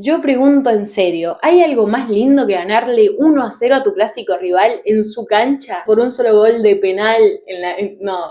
Yo pregunto en serio, ¿hay algo más lindo que ganarle 1-0 a tu clásico rival en su cancha por un solo gol de penal? No.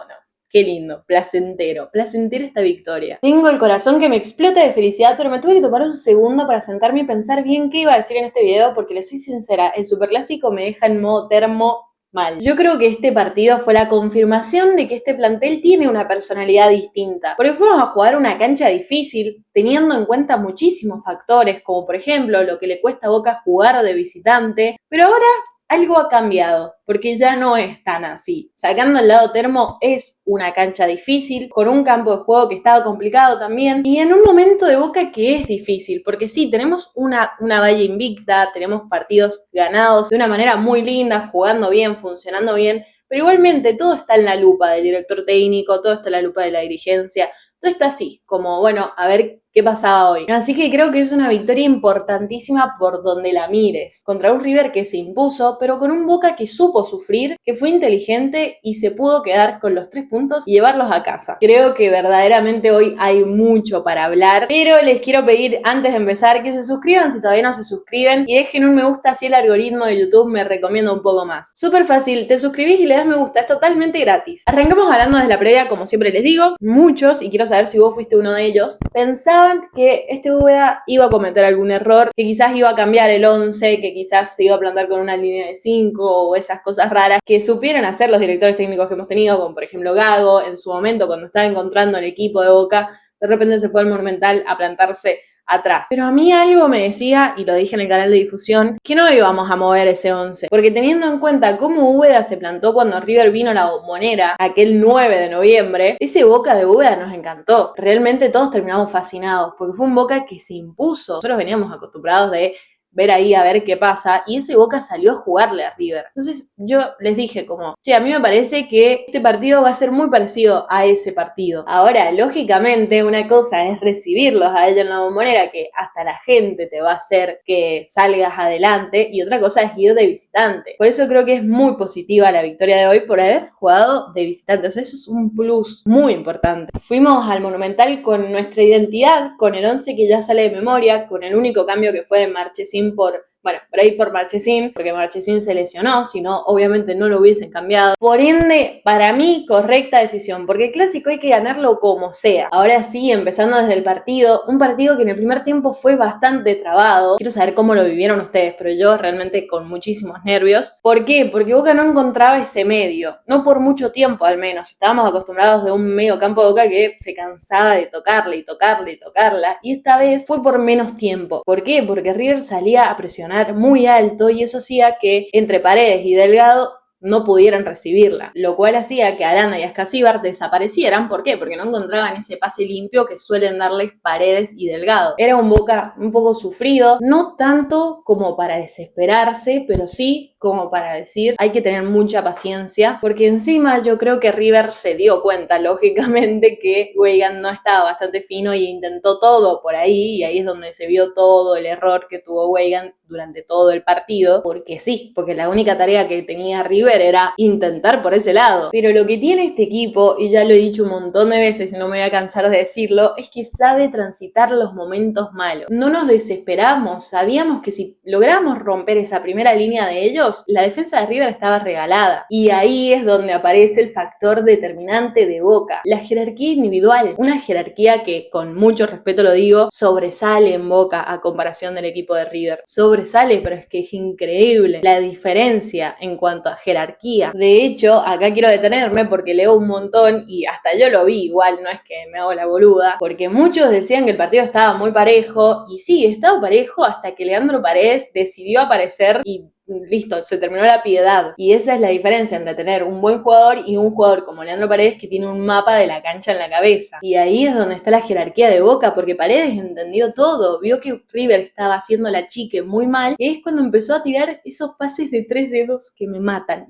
Qué lindo, placentero esta victoria. Tengo el corazón que me explota de felicidad, pero me tuve que tomar un segundo para sentarme y pensar bien qué iba a decir en este video, porque les soy sincera, el superclásico me deja en modo termo mal. Yo creo que este partido fue la confirmación de que este plantel tiene una personalidad distinta, porque fuimos a jugar una cancha difícil, teniendo en cuenta muchísimos factores, como por ejemplo lo que le cuesta a Boca jugar de visitante, pero ahora algo ha cambiado, porque ya no es tan así. Sacando el lado termo, es una cancha difícil, con un campo de juego que estaba complicado también, y en un momento de Boca que es difícil, porque sí, tenemos una valla invicta, tenemos partidos ganados de una manera muy linda, jugando bien, funcionando bien, pero igualmente todo está en la lupa del director técnico, todo está en la lupa de la dirigencia, todo está así, como bueno, a ver qué pasaba hoy. Así que creo que es una victoria importantísima por donde la mires, contra un River que se impuso, pero con un Boca que supo sufrir, que fue inteligente y se pudo quedar con los 3 puntos y llevarlos a casa. Creo que verdaderamente hoy hay mucho para hablar, pero les quiero pedir antes de empezar que se suscriban si todavía no se suscriben y dejen un me gusta si el algoritmo de YouTube me recomienda un poco más. Súper fácil, te suscribís y le das me gusta, es totalmente gratis. Arrancamos hablando desde la previa, como siempre les digo, muchos, y quiero saber si vos fuiste uno de ellos, pensaban que este Úbeda iba a cometer algún error, que quizás iba a cambiar el 11, que quizás se iba a plantar con una línea de 5 o esas cosas raras que supieron hacer los directores técnicos que hemos tenido, como por ejemplo Gago, en su momento cuando estaba encontrando el equipo de Boca, de repente se fue al Monumental a plantarse atrás. Pero a mí algo me decía, y lo dije en el canal de difusión, que no íbamos a mover ese 11, porque teniendo en cuenta cómo Úbeda se plantó cuando River vino a la Bombonera, aquel 9 de noviembre, ese Boca de Úbeda nos encantó. Realmente todos terminamos fascinados, porque fue un Boca que se impuso. Nosotros veníamos acostumbrados de ver ahí a ver qué pasa, y ese Boca salió a jugarle a River. Entonces yo les dije como, sí, a mí me parece que este partido va a ser muy parecido a ese partido. Ahora, lógicamente, una cosa es recibirlos a ellos en la Bombonera, que hasta la gente te va a hacer que salgas adelante, y otra cosa es ir de visitante. Por eso creo que es muy positiva la victoria de hoy por haber jugado de visitante. O sea, eso es un plus muy importante. Fuimos al Monumental con nuestra identidad, con el 11 que ya sale de memoria, con el único cambio que fue de Marchesín por ahí por Marchesín, porque Marchesín se lesionó, si no, obviamente no lo hubiesen cambiado. Por ende, para mí, correcta decisión, porque el clásico hay que ganarlo como sea. Ahora sí, empezando desde el partido, un partido que en el primer tiempo fue bastante trabado. Quiero saber cómo lo vivieron ustedes, pero yo realmente con muchísimos nervios. ¿Por qué? Porque Boca no encontraba ese medio, no por mucho tiempo al menos. Estábamos acostumbrados de un medio campo de Boca que se cansaba de tocarla y tocarla y tocarla, y esta vez fue por menos tiempo. ¿Por qué? Porque River salía a presionar muy alto y eso hacía que entre Paredes y Delgado no pudieran recibirla, lo cual hacía que Aranda y Ascasíbar desaparecieran. ¿Por qué? Porque no encontraban ese pase limpio que suelen darles Paredes y Delgado. Era un Boca un poco sufrido, no tanto como para desesperarse, pero sí como para decir hay que tener mucha paciencia, porque encima yo creo que River se dio cuenta, lógicamente, que Weigand no estaba bastante fino y intentó todo por ahí, y ahí es donde se vio todo el error que tuvo Weigand durante todo el partido, porque sí, porque la única tarea que tenía River era intentar por ese lado. Pero lo que tiene este equipo, y ya lo he dicho un montón de veces y no me voy a cansar de decirlo, es que sabe transitar los momentos malos. No nos desesperamos, sabíamos que si logramos romper esa primera línea de ellos, la defensa de River estaba regalada. Y ahí es donde aparece el factor determinante de Boca, la jerarquía individual, una jerarquía que, con mucho respeto lo digo, sobresale en Boca a comparación del equipo de River. Sobresale, pero es que es increíble la diferencia en cuanto a jerarquía. De hecho, acá quiero detenerme porque leo un montón y hasta yo lo vi igual, no es que me hago la boluda, porque muchos decían que el partido estaba muy parejo, y sí, estaba parejo hasta que Leandro Paredes decidió aparecer y listo, se terminó la piedad. Y esa es la diferencia entre tener un buen jugador y un jugador como Leandro Paredes que tiene un mapa de la cancha en la cabeza. Y ahí es donde está la jerarquía de Boca, porque Paredes entendió todo, vio que River estaba haciendo la chique muy mal, y es cuando empezó a tirar esos pases de 3 dedos que me matan.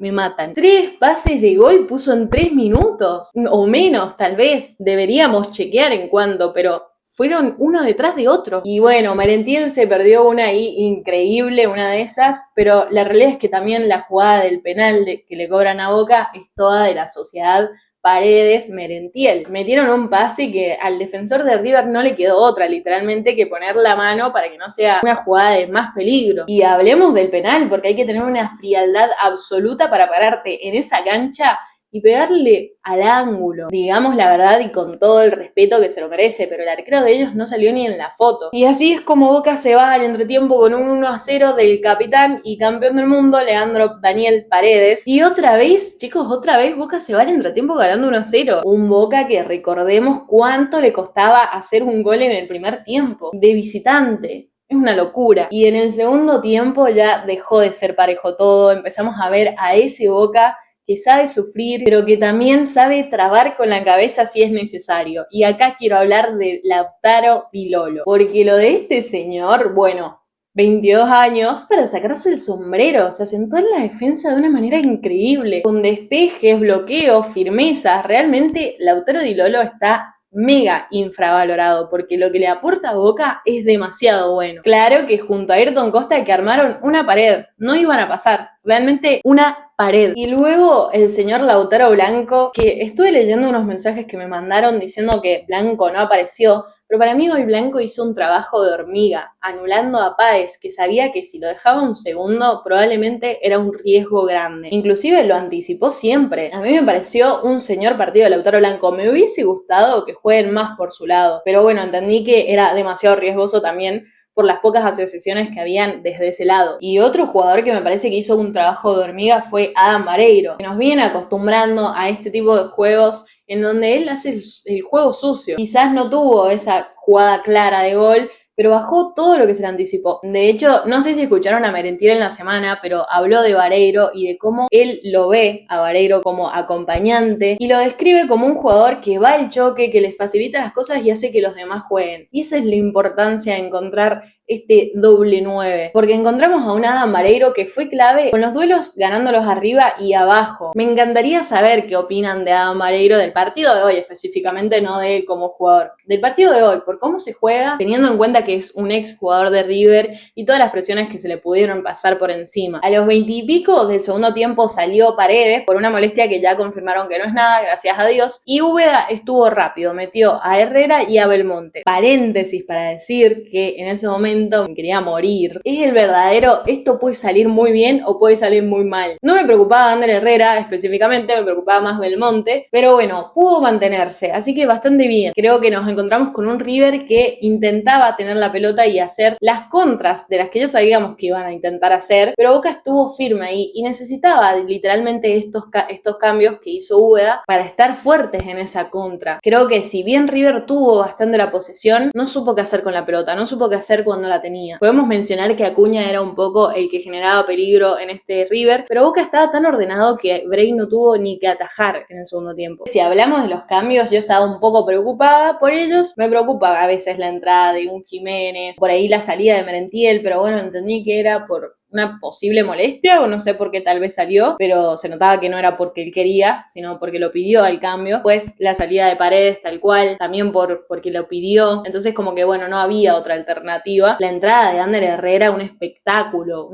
3 pases de gol puso en 3 minutos, o menos tal vez, deberíamos chequear en cuánto, pero fueron uno detrás de otro. Y bueno, Merentiel se perdió una ahí increíble, una de esas, pero la realidad es que también la jugada del penal que le cobran a Boca es toda de la sociedad Paredes, Merentiel. Metieron un pase que al defensor de River no le quedó otra, literalmente, que poner la mano para que no sea una jugada de más peligro. Y hablemos del penal, porque hay que tener una frialdad absoluta para pararte en esa cancha y pegarle al ángulo, digamos la verdad y con todo el respeto que se lo merece, pero el arquero de ellos no salió ni en la foto. Y así es como Boca se va al entretiempo con un 1-0 del capitán y campeón del mundo, Leandro Daniel Paredes. Y otra vez, chicos, otra vez Boca se va al entretiempo ganando 1-0. Un Boca que recordemos cuánto le costaba hacer un gol en el primer tiempo, de visitante. Es una locura. Y en el segundo tiempo ya dejó de ser parejo todo, empezamos a ver a ese Boca que sabe sufrir, pero que también sabe trabar con la cabeza si es necesario. Y acá quiero hablar de Lautaro Di Lolo, porque lo de este señor, bueno, 22 años, para sacarse el sombrero, se asentó en la defensa de una manera increíble, con despejes, bloqueos, firmeza. Realmente Lautaro Di Lolo está mega infravalorado, porque lo que le aporta a Boca es demasiado bueno. Claro que junto a Ayrton Costa que armaron una pared, no iban a pasar, realmente una pared. Y luego el señor Lautaro Blanco, que estuve leyendo unos mensajes que me mandaron diciendo que Blanco no apareció, pero para mí hoy Blanco hizo un trabajo de hormiga, anulando a Páez, que sabía que si lo dejaba un segundo probablemente era un riesgo grande. Inclusive lo anticipó siempre. A mí me pareció un señor partido de Lautaro Blanco. Me hubiese gustado que jueguen más por su lado, pero bueno, entendí que era demasiado riesgoso también por las pocas asociaciones que habían desde ese lado. Y otro jugador que me parece que hizo un trabajo de hormiga fue Adam Vareiro, que nos viene acostumbrando a este tipo de juegos en donde él hace el juego sucio. Quizás no tuvo esa jugada clara de gol, pero bajó todo lo que se le anticipó. De hecho, no sé si escucharon a Merentiel en la semana, pero habló de Vareiro y de cómo él lo ve a Vareiro como acompañante y lo describe como un jugador que va al choque, que les facilita las cosas y hace que los demás jueguen. Y esa es la importancia de encontrar este doble 9, porque encontramos a un Adam Vareiro que fue clave con los duelos ganándolos arriba y abajo. Me encantaría saber qué opinan de Adam Vareiro del partido de hoy, específicamente no de él como jugador, del partido de hoy, por cómo se juega, teniendo en cuenta que es un ex jugador de River y todas las presiones que se le pudieron pasar por encima. A los 20 y pico del segundo tiempo salió Paredes por una molestia que ya confirmaron que no es nada, gracias a Dios, y Úbeda estuvo rápido, metió a Herrera y a Belmonte. Paréntesis para decir que en ese momento me quería morir. Es el verdadero, esto puede salir muy bien o puede salir muy mal. No me preocupaba Ander Herrera específicamente, me preocupaba más Belmonte, pero bueno, pudo mantenerse, así que bastante bien. Creo que nos encontramos con un River que intentaba tener la pelota y hacer las contras de las que ya sabíamos que iban a intentar hacer, pero Boca estuvo firme ahí y necesitaba literalmente estos cambios que hizo Úbeda para estar fuertes en esa contra. Creo que si bien River tuvo bastante la posesión, no supo qué hacer con la pelota, no supo qué hacer cuando la tenía. Podemos mencionar que Acuña era un poco el que generaba peligro en este River, pero Boca estaba tan ordenado que Bray no tuvo ni que atajar en el segundo tiempo. Si hablamos de los cambios, yo estaba un poco preocupada por ellos. Me preocupa a veces la entrada de un Jiménez, por ahí la salida de Merentiel, pero bueno, entendí que era por una posible molestia o no sé por qué tal vez salió, pero se notaba que no era porque él quería, sino porque lo pidió al cambio. Pues la salida de Paredes tal cual, también porque lo pidió. Entonces como que bueno, no había otra alternativa. La entrada de Ander Herrera, un espectáculo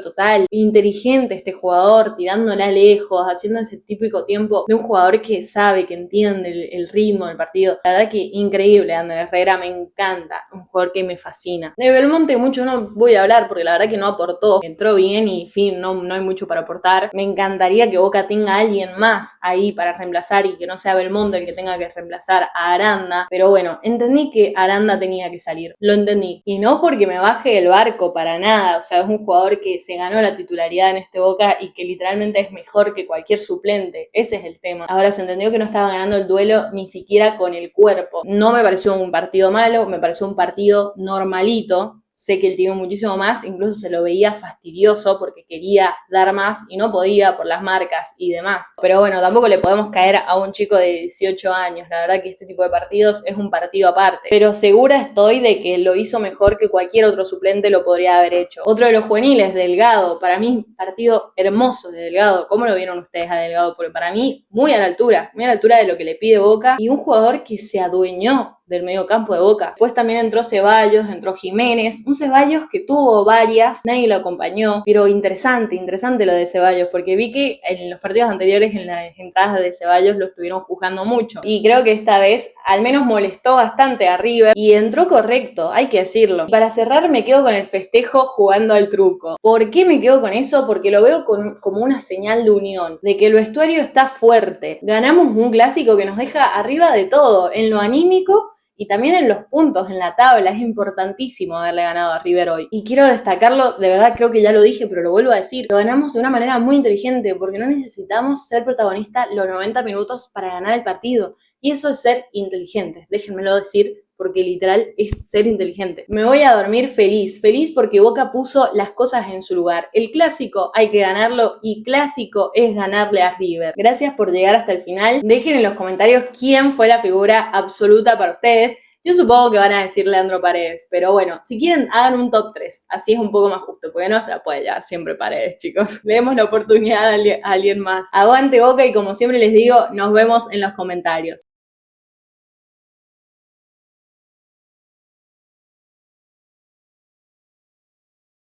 total. Inteligente este jugador, tirándola lejos, haciendo ese típico tiempo de un jugador que sabe, que entiende el ritmo del partido. La verdad que increíble Ander Herrera, me encanta. Un jugador que me fascina. De Belmonte mucho no voy a hablar porque la verdad que no aportó. Entró bien y fin, no hay mucho para aportar. Me encantaría que Boca tenga a alguien más ahí para reemplazar y que no sea Belmonte el que tenga que reemplazar a Aranda. Pero bueno, entendí que Aranda tenía que salir. Lo entendí. Y no porque me baje del barco para nada. O sea, es un jugador que se ganó la titularidad en este Boca y que literalmente es mejor que cualquier suplente. Ese es el tema. Ahora se entendió que no estaba ganando el duelo ni siquiera con el cuerpo. No me pareció un partido malo, me pareció un partido normalito. Sé que él tiró muchísimo más, incluso se lo veía fastidioso porque quería dar más y no podía por las marcas y demás. Pero bueno, tampoco le podemos caer a un chico de 18 años. La verdad que este tipo de partidos es un partido aparte. Pero segura estoy de que lo hizo mejor que cualquier otro suplente lo podría haber hecho. Otro de los juveniles, Delgado. Para mí, partido hermoso de Delgado. ¿Cómo lo vieron ustedes a Delgado? Porque para mí, muy a la altura de lo que le pide Boca. Y un jugador que se adueñó del mediocampo de Boca. Después también entró Ceballos, entró Jiménez, un Ceballos que tuvo varias, nadie lo acompañó, pero interesante lo de Ceballos, porque vi que en los partidos anteriores, en las entradas de Ceballos, lo estuvieron juzgando mucho. Y creo que esta vez al menos molestó bastante a River y entró correcto, hay que decirlo. Para cerrar me quedo con el festejo jugando al truco. ¿Por qué me quedo con eso? Porque lo veo como una señal de unión, de que el vestuario está fuerte. Ganamos un clásico que nos deja arriba de todo, en lo anímico y también en los puntos, en la tabla. Es importantísimo haberle ganado a River hoy. Y quiero destacarlo, de verdad creo que ya lo dije, pero lo vuelvo a decir. Lo ganamos de una manera muy inteligente, porque no necesitamos ser protagonistas los 90 minutos para ganar el partido. Y eso es ser inteligentes, déjenmelo decir, porque literal es ser inteligente. Me voy a dormir feliz porque Boca puso las cosas en su lugar. El clásico hay que ganarlo y clásico es ganarle a River. Gracias por llegar hasta el final. Dejen en los comentarios quién fue la figura absoluta para ustedes. Yo supongo que van a decir Leandro Paredes, pero bueno, si quieren hagan un top 3, así es un poco más justo, porque no se la puede llevar siempre Paredes, chicos. Le demos la oportunidad a alguien más. Aguante Boca y como siempre les digo, nos vemos en los comentarios.